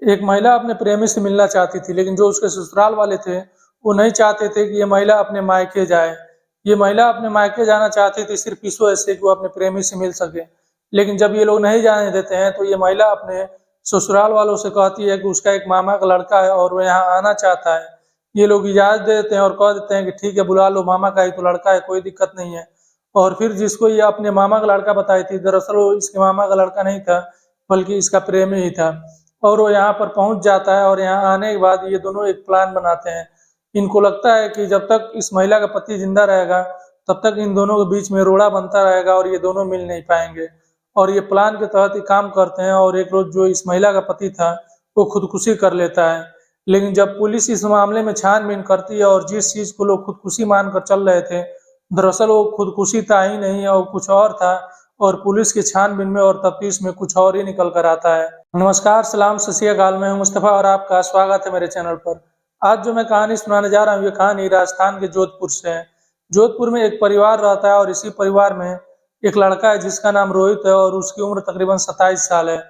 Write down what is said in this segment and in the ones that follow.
एक महिला अपने प्रेमी से मिलना चाहती थी, लेकिन जो उसके ससुराल वाले थे, वो नहीं चाहते थे कि ये महिला अपने मायके जाए। ये महिला अपने मायके जाना चाहती थी सिर्फ़ इस वजह से कि वो अपने प्रेमी से मिल सके। लेकिन जब ये लोग नहीं जाने देते हैं, तो ये महिला अपने ससुराल वालों से कहती है कि उसका एक मामा का लड़का है और वो यहाँ आना चाहता है। ये लोग इजाज़त दे देते हैं और कह देते हैं कि ठीक है, बुला लो, मामा का ही तो लड़का है, कोई दिक्कत नहीं है। और फिर जिसको ये अपने मामा का लड़का बताई थी, दरअसल वो इसके मामा का लड़का नहीं था, बल्कि इसका प्रेमी ही था। और वो यहाँ पर पहुँच जाता है और यहाँ आने के बाद ये दोनों एक प्लान बनाते हैं। इनको लगता है कि जब तक इस महिला का पति ज़िंदा रहेगा, तब तक इन दोनों के बीच में रोड़ा बनता रहेगा और ये दोनों मिल नहीं पाएँगे। और ये प्लान के तहत ही काम करते हैं और एक रोज़ जो इस महिला का पति था, वो खुदकुशी कर लेता है। लेकिन जब पुलिस इस मामले में छानबीन करती है और जिस चीज़ को लोग खुदकुशी मानकर चल रहे थे, दरअसल वो खुदकुशी था ही नहीं और कुछ और था। और पुलिस की छानबीन में और तफ्तीश में कुछ और ही निकल कर आता है। नमस्कार, सलाम, सत श्री अकाल, मैं हूं मुस्तफ़ा और आपका स्वागत है मेरे चैनल पर। आज जो मैं कहानी सुनाने जा रहा हूँ, ये कहानी राजस्थान के जोधपुर से है। जोधपुर में एक परिवार रहता है और इसी परिवार में एक लड़का है जिसका नाम रोहित है और उसकी उम्र तकरीबन 27 साल है।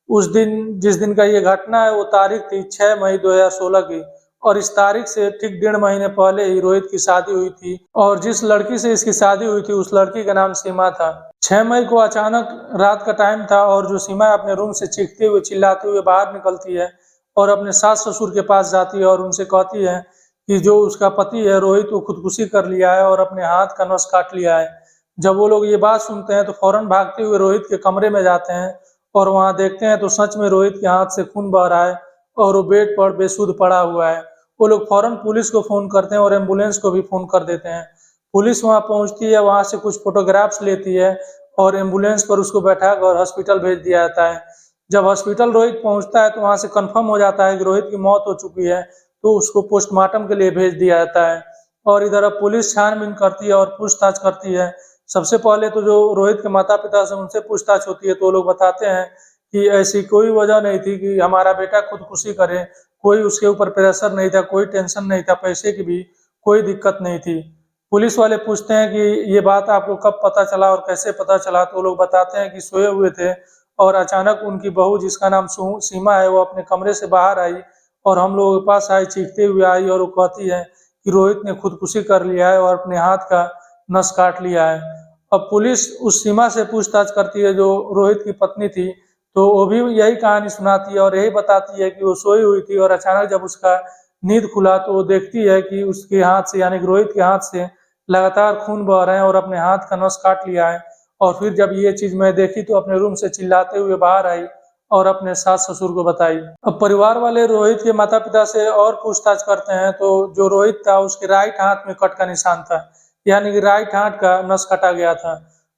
उस दिन जिस दिन का ये घटना है, वो तारीख थी 6 मई 2016 की और इस तारीख से ठीक 1.5 महीने पहले ही रोहित की शादी हुई थी और जिस लड़की से इसकी शादी हुई थी, उस लड़की का नाम सीमा था। 6 मई को अचानक रात का टाइम था और जो सीमा अपने रूम से चीखते हुए, चिल्लाते हुए बाहर निकलती है और अपने सास-ससुर के पास जाती है और उनसे कहती है कि जो उसका पति है रोहित, वो खुदकुशी कर लिया है और अपने हाथ का नस काट लिया है। जब वो लोग ये बात सुनते हैं तो फौरन भागते हुए रोहित के कमरे में जाते हैं और वहाँ देखते हैं तो सच में रोहित के हाथ से खून बह रहा है और वो बेड पर बेसुध पड़ा हुआ है। वो लोग फौरन पुलिस को फ़ोन करते हैं और एम्बुलेंस को भी फ़ोन कर देते हैं। पुलिस वहाँ पहुँचती है, वहाँ से कुछ फ़ोटोग्राफ्स लेती है और एम्बुलेंस पर उसको बैठाकर हॉस्पिटल भेज दिया जाता है। जब हॉस्पिटल रोहित पहुँचता है तो वहाँ से कन्फर्म हो जाता है कि रोहित की मौत हो चुकी है, तो उसको पोस्टमार्टम के लिए भेज दिया जाता है। और इधर अब पुलिस छानबीन करती है और पूछताछ करती है। सबसे पहले तो जो रोहित के माता-पिता से उनसे पूछताछ होती है, तो वो लोग बताते हैं कि ऐसी कोई वजह नहीं थी कि हमारा बेटा खुदकुशी करे, कोई उसके ऊपर प्रेशर नहीं था, कोई टेंशन नहीं था, पैसे की भी कोई दिक्कत नहीं थी। पुलिस वाले पूछते हैं कि ये बात आपको कब पता चला और कैसे पता चला? तो वो लोग बताते हैं कि सोए हुए थे और अचानक उनकी बहू जिसका नाम सीमा है, वो अपने कमरे से बाहर आई और हम लोगों के पास आई, चीखते हुए आई और वो कहती है कि रोहित ने खुदकुशी कर लिया है और अपने हाथ का नस काट लिया है। अब पुलिस उस सीमा से पूछताछ करती है जो रोहित की पत्नी थी, तो वो भी यही कहानी सुनाती है और यही बताती है कि वो सोई हुई थी और अचानक जब उसका नींद खुला तो वो देखती है कि उसके हाथ से, यानी कि रोहित के हाथ से लगातार खून बह रहे हैं और अपने हाथ का नस काट लिया है। और फिर जब ये चीज़ मैं देखी तो अपने रूम से चिल्लाते हुए बाहर आई और अपने सास-ससुर को बताई। अब परिवार वाले रोहित के माता-पिता से और पूछताछ करते हैं, तो जो रोहित था उसके राइट हाथ में कट का निशान था, यानी कि राइट हाथ का नस काटा गया था।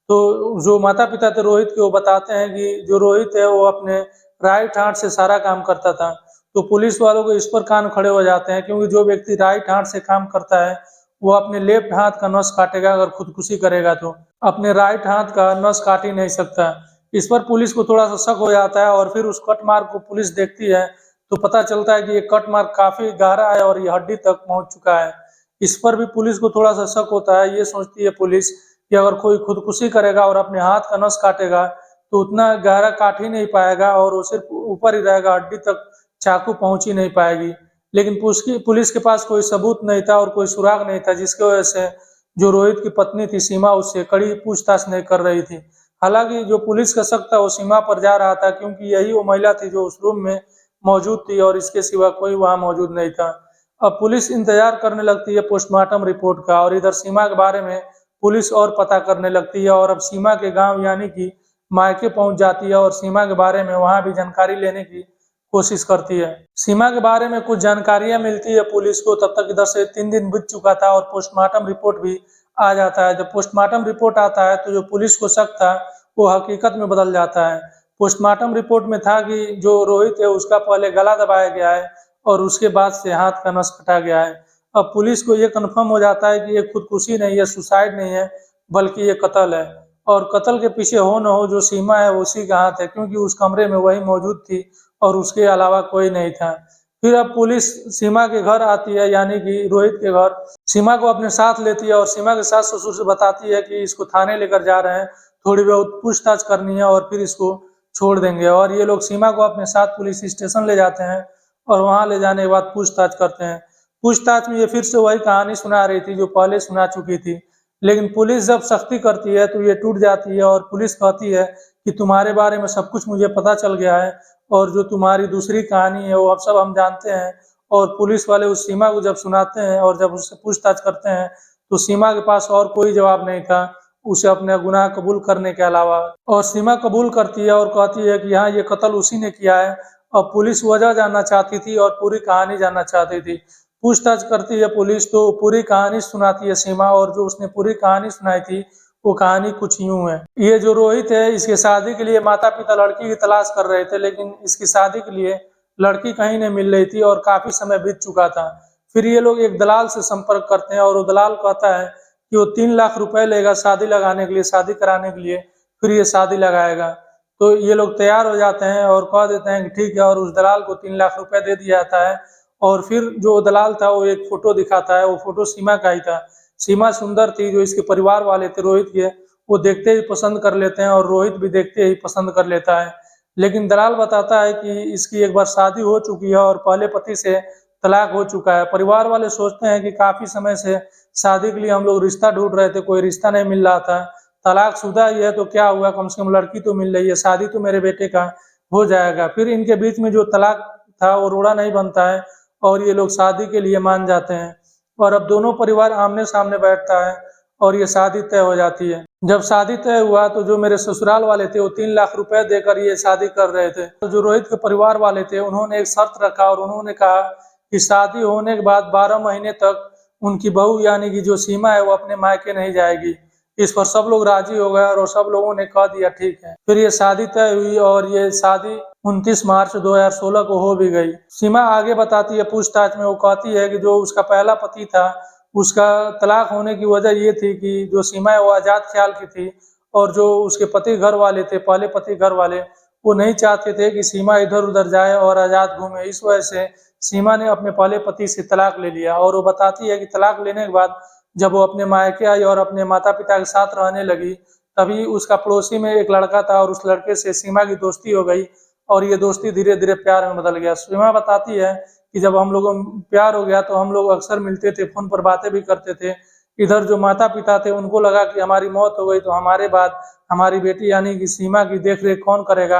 तो जो माता-पिता थे रोहित के, वो बताते हैं कि जो रोहित है वो अपने राइट हाथ से सारा काम करता था। तो पुलिस वालों को इस पर कान खड़े हो जाते हैं, क्योंकि जो व्यक्ति राइट हाथ से काम करता है, वो अपने लेफ्ट हाथ का नस काटेगा अगर खुदकुशी करेगा तो। अपने राइट हाथ का नस काट ही नहीं सकता। इस पर पुलिस को थोड़ा-सा शक हो जाता है और फिर उस कट मार्क को पुलिस देखती है, तो पता चलता है कि ये कट मार्क काफ़ी गहरा है और ये हड्डी तक पहुँच चुका है। इस पर भी पुलिस को थोड़ा-सा शक होता है। ये सोचती है पुलिस कि अगर कोई खुदकुशी करेगा और अपने हाथ का नस काटेगा, तो उतना गहरा काट ही नहीं पाएगा और वो सिर्फ़ ऊपर ही रहेगा, हड्डी तक चाकू पहुँच ही नहीं पाएगी। लेकिन पुलिस के पास कोई सबूत नहीं था और कोई सुराग नहीं था, जिसकी वजह से जो रोहित की पत्नी थी सीमा, उससे कड़ी पूछताछ नहीं कर रही थी। हालाँकि जो पुलिस का शक था वो सीमा पर जा रहा था, क्योंकि यही वो महिला थी जो उस रूम में मौजूद थी और इसके सिवा कोई वहाँ मौजूद नहीं था। अब पुलिस इंतज़ार करने लगती है पोस्टमार्टम रिपोर्ट का और इधर सीमा के बारे में पुलिस और पता करने लगती है और अब सीमा के गाँव यानी कि मायके पहुँच जाती है और सीमा के बारे में वहाँ भी जानकारी लेने की कोशिश करती है। सीमा के बारे में कुछ जानकारियाँ मिलती है पुलिस को, तब तक इधर से 3 दिन बीत चुका था और पोस्टमार्टम रिपोर्ट भी आ जाता है। जब पोस्टमार्टम रिपोर्ट आता है तो जो पुलिस को शक था वो हकीकत में बदल जाता है। पोस्टमार्टम रिपोर्ट में था कि जो रोहित है उसका पहले गला दबाया गया है और उसके बाद से हाथ का नस कटा गया है। अब पुलिस को ये कन्फर्म हो जाता है कि ये खुदकुशी नहीं है, सुसाइड नहीं है, बल्कि ये कत्ल है। और कत्ल के पीछे हो न हो जो सीमा है उसी का हाथ है, क्योंकि उस कमरे में वही मौजूद थी और उसके अलावा कोई नहीं था। फिर अब पुलिस सीमा के घर आती है, यानी कि रोहित के घर। सीमा को अपने साथ लेती है और सीमा के सास-ससुर से बताती है कि इसको थाने लेकर जा रहे हैं, थोड़ी बहुत पूछताछ करनी है और फिर इसको छोड़ देंगे। और ये लोग सीमा को अपने साथ पुलिस स्टेशन ले जाते हैं और वहां ले जाने के बाद पूछताछ करते हैं। पूछताछ में ये फिर से वही कहानी सुना रही थी जो पहले सुना चुकी थी, लेकिन पुलिस जब सख्ती करती है तो ये टूट जाती है और पुलिस कहती है कि तुम्हारे बारे में सब कुछ मुझे पता चल गया है और जो तुम्हारी दूसरी कहानी है वो अब सब हम जानते हैं। और पुलिस वाले उस सीमा को जब सुनाते हैं और जब उससे पूछताछ करते हैं तो सीमा के पास और कोई जवाब नहीं था उसे अपने गुनाह कबूल करने के अलावा। और सीमा कबूल करती है और कहती है कि हाँ, ये कत्ल उसी ने किया है। और पुलिस वजह जानना चाहती थी और पूरी कहानी जानना चाहती थी। पूछताछ करती है पुलिस तो पूरी कहानी सुनाती है सीमा, और जो उसने पूरी कहानी सुनाई थी वो कहानी कुछ यूं है। ये जो रोहित है, इसके शादी के लिए माता पिता लड़की की तलाश कर रहे थे, लेकिन इसकी शादी के लिए लड़की कहीं नहीं मिल रही थी और काफी समय बीत चुका था। फिर ये लोग एक दलाल से संपर्क करते हैं और वो दलाल कहता है कि वो 3 लाख रुपए लेगा शादी लगाने के लिए, शादी कराने के लिए, फिर ये शादी लगाएगा। तो ये लोग तैयार हो जाते हैं और कह देते हैं कि ठीक है, और उस दलाल को 3 लाख रुपए दे दिया जाता है। और फिर जो दलाल था वो एक फोटो दिखाता है, वो फोटो सीमा का ही था। सीमा सुंदर थी, जो इसके परिवार वाले थे रोहित के, वो देखते ही पसंद कर लेते हैं और रोहित भी देखते ही पसंद कर लेता है। लेकिन दलाल बताता है कि इसकी एक बार शादी हो चुकी है और पहले पति से तलाक हो चुका है। परिवार वाले सोचते हैं कि काफी समय से शादी के लिए हम लोग रिश्ता ढूंढ रहे थे, कोई रिश्ता नहीं मिल रहा था, तलाकशुदा ही है तो क्या हुआ, कम से कम लड़की तो मिल रही है, शादी तो मेरे बेटे का हो जाएगा। फिर इनके बीच में जो तलाक था वो रोड़ा नहीं बनता है और ये लोग शादी के लिए मान जाते हैं। और अब दोनों परिवार आमने सामने बैठता है और ये शादी तय हो जाती है। जब शादी तय हुआ तो जो मेरे ससुराल वाले थे वो 3 लाख रुपए देकर ये शादी कर रहे थे। तो जो रोहित के परिवार वाले थे उन्होंने एक शर्त रखा और उन्होंने कहा कि शादी होने के बाद 12 महीने तक उनकी बहू यानी कि जो सीमा है वो अपने मायके नहीं जाएगी। इस पर सब लोग राजी हो गए और सब लोगों ने कह दिया ठीक है। फिर ये शादी तय हुई और ये शादी 29 मार्च 2016 को हो भी गई। सीमा आगे बताती है पूछताछ में, वो कहती है कि जो उसका पहला पति था उसका तलाक होने की वजह ये थी कि जो सीमा है वो आजाद ख्याल की थी और जो उसके पति घर वाले थे, पहले पति घर वाले, वो नहीं चाहते थे कि सीमा इधर उधर जाए और आजाद घूमे। इस वजह से सीमा ने अपने पहले पति से तलाक ले लिया। और वो बताती है कि तलाक लेने के बाद जब वो अपने मायके आई और अपने माता पिता के साथ रहने लगी, तभी उसका पड़ोसी में एक लड़का था और उस लड़के से सीमा की दोस्ती हो गई और ये दोस्ती धीरे धीरे प्यार में बदल गया। सीमा बताती है कि जब हम लोगों में प्यार हो गया तो हम लोग अक्सर मिलते थे, फोन पर बातें भी करते थे। इधर जो माता पिता थे उनको लगा कि हमारी मौत हो गई तो हमारे बाद हमारी बेटी यानी कि सीमा की देख रेख कौन करेगा,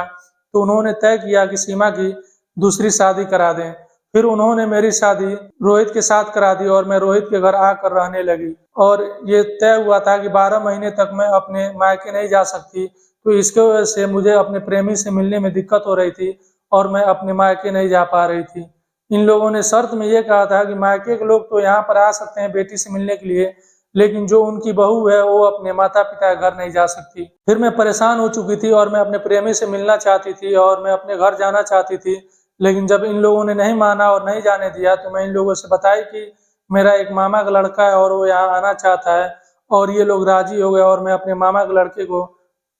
तो उन्होंने तय किया कि सीमा की दूसरी शादी करा दें। फिर उन्होंने मेरी शादी रोहित के साथ करा दी और मैं रोहित के घर आकर रहने लगी। और ये तय हुआ था कि 12 महीने तक मैं अपने मायके नहीं जा सकती, तो इसके वजह से मुझे अपने प्रेमी से मिलने में दिक्कत हो रही थी और मैं अपने मायके नहीं जा पा रही थी। इन लोगों ने शर्त में ये कहा था कि मायके के लोग तो यहाँ पर आ सकते हैं बेटी से मिलने के लिए, लेकिन जो उनकी बहू है वो अपने माता पिता के घर नहीं जा सकती। फिर मैं परेशान हो चुकी थी और मैं अपने प्रेमी से मिलना चाहती थी और मैं अपने घर जाना चाहती थी, लेकिन जब इन लोगों ने नहीं माना और नहीं जाने दिया तो मैं इन लोगों से बताई कि मेरा एक मामा का लड़का है और वो यहाँ आना चाहता है, और ये लोग राजी हो गए और मैं अपने मामा के लड़के को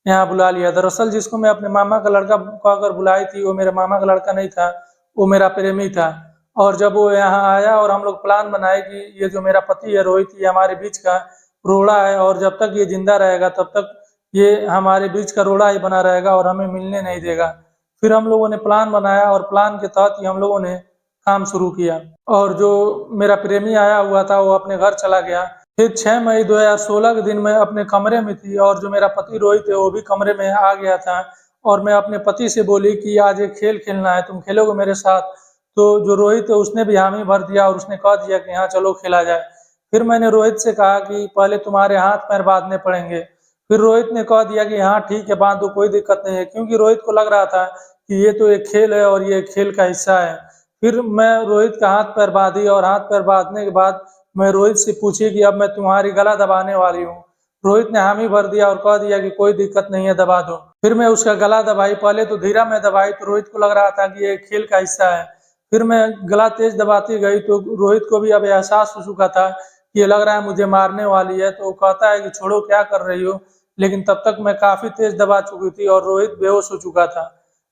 यहाँ बुला लिया। दरअसल जिसको मैं अपने मामा का लड़का कहकर बुलाई थी वो मेरे मामा का लड़का नहीं था, वो मेरा प्रेमी था। और जब वो यहाँ आया और हम लोग प्लान बनाए कि ये जो मेरा पति है रोहित, ये हमारे बीच का रोड़ा है और जब तक ये जिंदा रहेगा तब तक ये हमारे बीच का रोड़ा ही बना रहेगा और हमें मिलने नहीं देगा। फिर हम लोगों ने प्लान बनाया और प्लान के तहत ही हम लोगों ने काम शुरू किया और जो मेरा प्रेमी आया हुआ था वो अपने घर चला गया। फिर 6 मई 2016 के दिन मैं अपने कमरे में थी और जो मेरा पति रोहित है वो भी कमरे में आ गया था और मैं अपने पति से बोली कि आज एक खेल खेलना है, तुम खेलोगे मेरे साथ? तो जो रोहित है उसने भी हामी भर दिया और उसने कह दिया कि हाँ चलो खेला जाए। फिर मैंने रोहित से कहा कि पहले तुम्हारे हाथ पैर बांधने पड़ेंगे। फिर रोहित ने कह दिया कि हाँ ठीक है बांध दो, कोई दिक्कत नहीं है, क्योंकि रोहित को लग रहा था कि ये तो एक खेल है और ये खेल का हिस्सा है। फिर मैं रोहित का हाथ पैर बांधी और हाथ पैर बांधने के बाद मैं रोहित से पूछी कि अब मैं तुम्हारी गला दबाने वाली हूँ। रोहित ने हामी भर दिया और कह दिया कि कोई दिक्कत नहीं है, दबा दो। फिर मैं उसका गला दबाई, पहले तो धीरा में दबाई तो रोहित को लग रहा था कि ये खेल का हिस्सा है। फिर मैं गला तेज दबाती गई तो रोहित को भी अब एहसास हो चुका था कि ये लग रहा है मुझे मारने वाली है, तो वो कहता है कि छोड़ो क्या कर रही हो, लेकिन तब तक मैं काफी तेज दबा चुकी थी और रोहित बेहोश हो चुका था।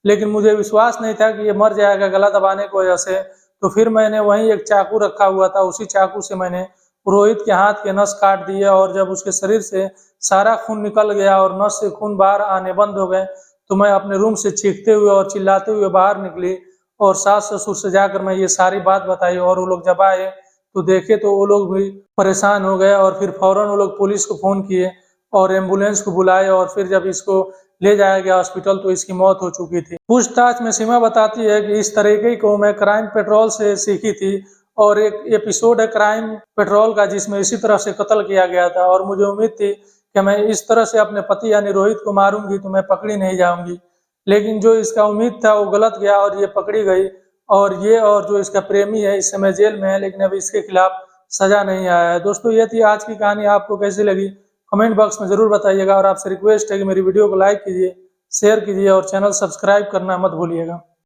लेकिन मुझे विश्वास नहीं था कि ये मर जाएगा गला दबाने की वजह से, तो फिर मैंने वहीं एक चाकू रखा हुआ था, उसी चाकू से मैंने रोहित के हाथ के नस काट दिए और जब उसके शरीर से सारा खून निकल गया और नस से खून बाहर आने बंद हो गए तो मैं अपने रूम से चीखते हुए और चिल्लाते हुए बाहर निकली और सास ससुर से जाकर मैं ये सारी बात बताई। और वो लोग जब आए तो देखे तो वो लोग भी परेशान हो गए और फिर फौरन वो लोग पुलिस को फोन किए और एम्बुलेंस को बुलाए। और फिर जब इसको ले जाया गया हॉस्पिटल तो इसकी मौत हो चुकी थी। पूछताछ में सीमा बताती है कि इस तरीके को मैं क्राइम पेट्रोल से सीखी थी और एक एपिसोड है क्राइम पेट्रोल का जिसमें इसी तरह से कत्ल किया गया था और मुझे उम्मीद थी कि मैं इस तरह से अपने पति यानी रोहित को मारूंगी तो मैं पकड़ी नहीं जाऊंगी, लेकिन जो इसका उम्मीद था वो गलत गया और ये पकड़ी गई। और ये और जो इसका प्रेमी है इस समय जेल में है, लेकिन अभी इसके खिलाफ सजा नहीं आया है। दोस्तों ये थी आज की कहानी, आपको कैसी लगी कमेंट बॉक्स में जरूर बताइएगा और आपसे रिक्वेस्ट है कि मेरी वीडियो को लाइक कीजिए, शेयर कीजिए और चैनल सब्सक्राइब करना मत भूलिएगा।